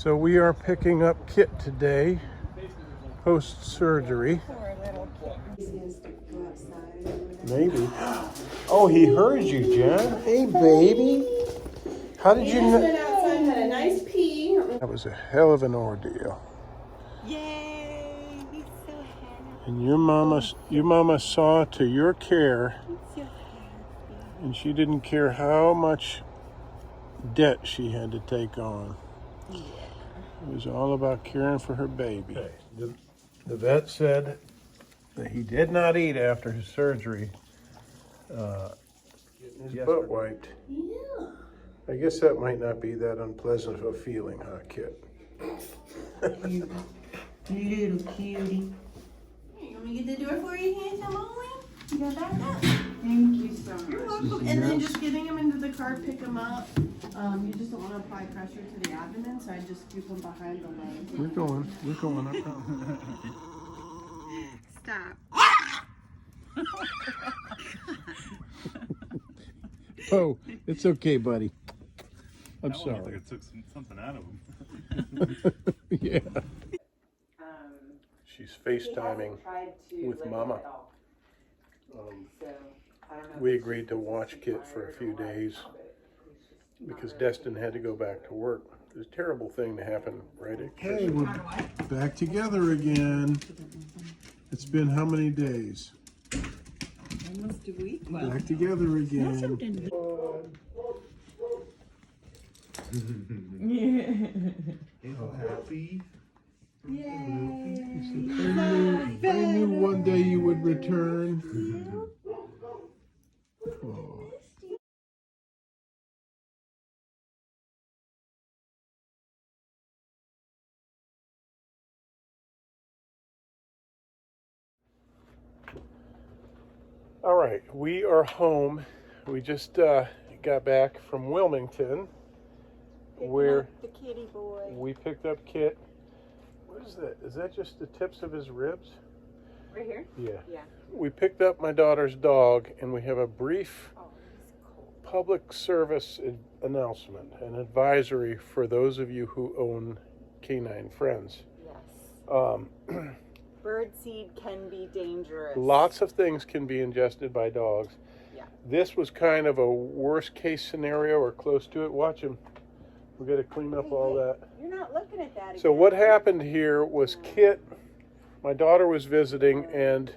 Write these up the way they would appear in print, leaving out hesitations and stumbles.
So we are picking up Kit today, post-surgery. Maybe. Oh, he heard you, Jen. Hey, baby. How did you know? Went outside, had a nice pee. That was a hell of an ordeal. Yay! He's so happy. And your mama saw to your care, He's so happy. and she didn't care how much debt she had to take on. Yeah. It was all about caring for her baby. The vet said that he did not eat after his surgery. Getting his butt wiped. Yeah. I guess that might not be that unpleasant of a feeling, huh, Kit? Little cutie. Hey, you want me to get the door for you, handsome Molly? You got that up? Thank you so much. You're welcome. And then just getting him into the car, pick him up. You just don't want to apply pressure to the abdomen, so I just scoop him behind the legs. We're going up. Stop. Oh, it's okay, buddy. I'm That one looked sorry. like it took something out of him. Yeah. She's FaceTiming with Mama. We agreed to watch Kit for a few days because Destin had to go back to work. It was a terrible thing to happen right at Christmas. Hey, we're back together again. It's been how many days? Almost a week. Back together again. Happy. I knew one day you would return. Oh. All right, we are home. We just got back from Wilmington, where the kitty boy. we picked up Kit. What is that? Is that just the tips of his ribs? Right here? Yeah. Yeah. We picked up my daughter's dog, and we have a brief Oh, he's cold. public service announcement, an advisory for those of you who own canine friends. Yes. Birdseed can be dangerous. Lots of things can be ingested by dogs. Yeah. This was kind of a worst case scenario or close to it. Watch him. We got to clean up all that. You're not looking at that again. So what happened here was Kit, my daughter was visiting, and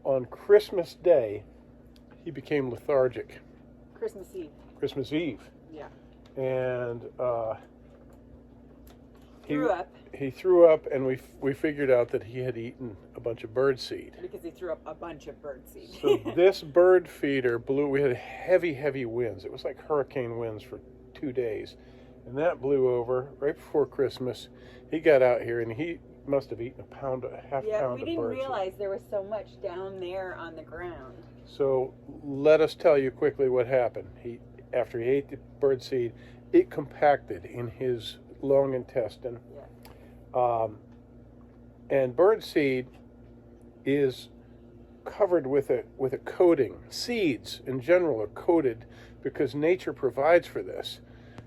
on Christmas Day, he became lethargic. Christmas Eve. Christmas Eve. Yeah. And he threw up, and we figured out that he had eaten a bunch of bird seed. Because he threw up a bunch of birdseed. So this bird feeder blew. We had heavy winds. It was like hurricane winds for 2 days, and that blew over right before Christmas. He got out here, and he must have eaten half pound of bird seed. Yeah, we didn't realize there was so much down there on the ground. So let us tell you quickly what happened. After he ate the bird seed, it compacted in his long intestine. Yeah. And bird seed is covered with a coating. Seeds in general are coated because nature provides for this.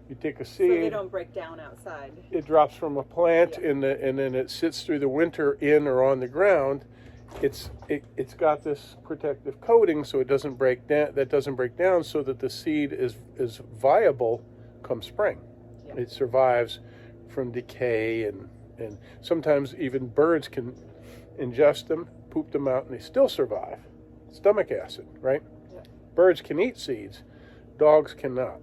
You take a seed. So they don't break down outside. It drops from a plant, Yeah. and then it sits through the winter in or on the ground. It's got this protective coating, so it doesn't break down. That doesn't break down, so that the seed is viable come spring. Yeah. It survives from decay, and sometimes even birds can ingest them, poop them out, and they still survive. Stomach acid, right? Yeah. Birds can eat seeds, dogs cannot.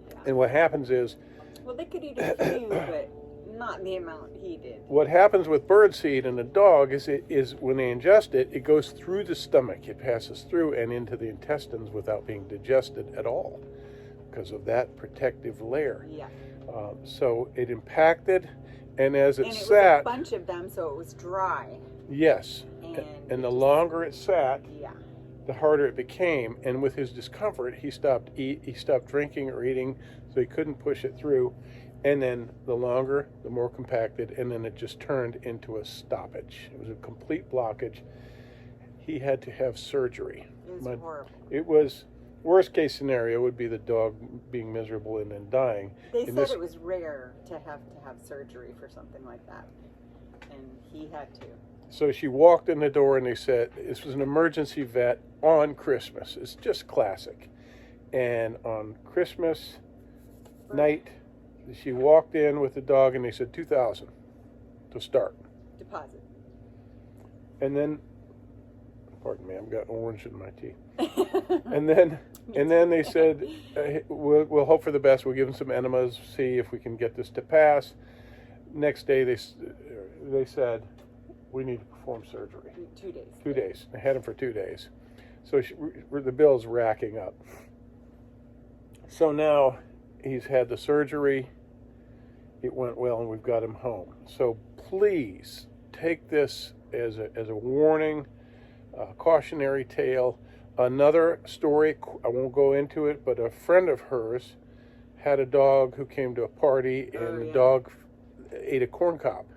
Yeah. And what happens is, Well, they could eat a few, but not the amount he did. what happens with bird seed in a dog is when they ingest it, it goes through the stomach. It passes through and into the intestines without being digested at all because of that protective layer. Yeah. So it impacted, and as it And it sat, was a bunch of them, so it was dry. yes, and the longer it sat, Yeah. the harder it became. And with his discomfort, he stopped drinking or eating, so he couldn't push it through. And then the longer, the more compacted, and then it just turned into a stoppage. It was a complete blockage. He had to have surgery. It was horrible. It was Worst case scenario would be the dog being miserable and then dying. They In said this- it was rare to have surgery for something like that, and he had to. So she walked in the door and they said, this was an emergency vet on Christmas. It's just classic. And on Christmas night, she walked in with the dog and they said $2,000 to start. Deposit. And then, pardon me, I've got orange in my teeth. And then they said, we'll hope for the best. We'll give them some enemas, see if we can get this to pass. Next day, they said, we need to perform surgery. 2 days. 2 days. I had him for 2 days. So the bill's racking up. So now he's had the surgery. It went well, and we've got him home. So please take this as a warning, cautionary tale. Another story, I won't go into it, but a friend of hers had a dog who came to a party, and the dog ate a corn cob,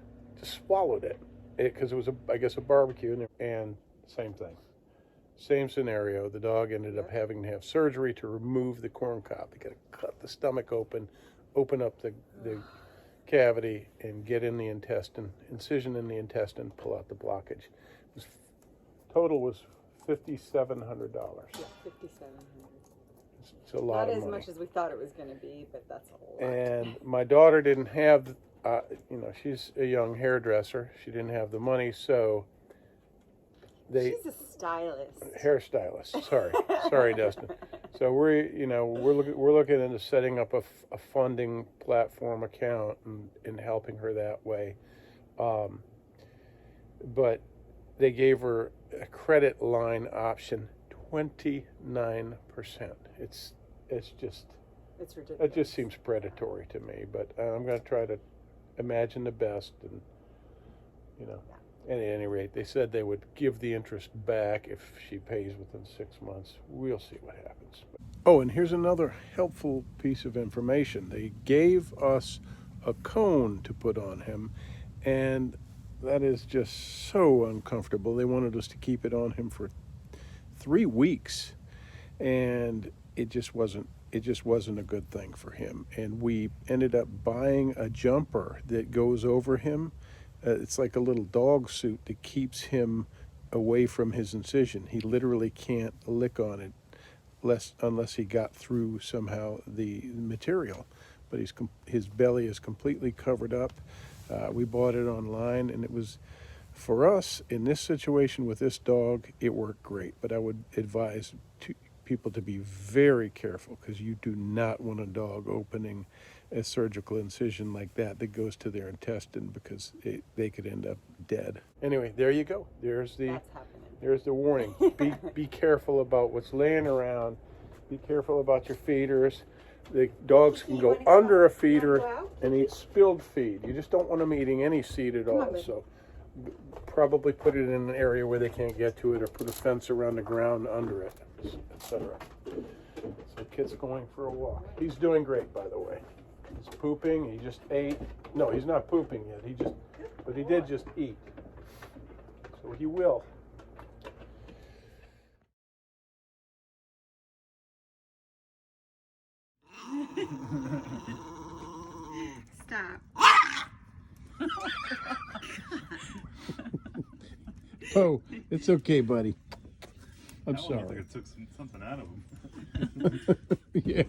just swallowed it, because it was, I guess, a barbecue, and same thing. Same scenario. The dog ended up having to have surgery to remove the corn cob. They got to cut the stomach open up the cavity, and get in the intestine, incision in the intestine, pull out the blockage. Total was $5,700. Yeah, 5,700. It's a lot Not of as money. much as we thought it was going to be, but that's a whole lot. And my daughter didn't have, she's a young hairdresser. She didn't have the money, so She's a stylist. Hairstylist. Sorry, Dustin. So we're looking into setting up a funding platform account and helping her that way. But they gave her a credit line option, 29%. It's just. It's ridiculous. It just seems predatory to me, but I'm going to try to imagine the best, and at any rate, they said they would give the interest back if she pays within 6 months. We'll see what happens. Oh, and here's another helpful piece of information. They gave us a cone to put on him, and that is just so uncomfortable. They wanted us to keep it on him for 3 weeks, and it just wasn't a good thing for him. And we ended up buying a jumper that goes over him. It's like a little dog suit that keeps him away from his incision. He literally can't lick on it unless he got through somehow the material. But his belly is completely covered up. We bought it online, and it was, for us, in this situation with this dog, it worked great. But I would advise people to be very careful, because you do not want a dog opening a surgical incision like that goes to their intestine, because they could end up dead. Anyway, there you go. There's the warning. Be careful about what's laying around. Be careful about your feeders. The dogs can go under a feeder and eat spilled feed. You just don't want them eating any seed at all. So probably put it in an area where they can't get to it, or put a fence around the ground under it, etc. So Kit's going for a walk. He's doing great, by the way. He's pooping. He just ate. No, he's not pooping yet. But he did just eat. So he will. Stop. Oh, it's okay, buddy. I'm That one looked sorry. like it took something out of him. Yeah.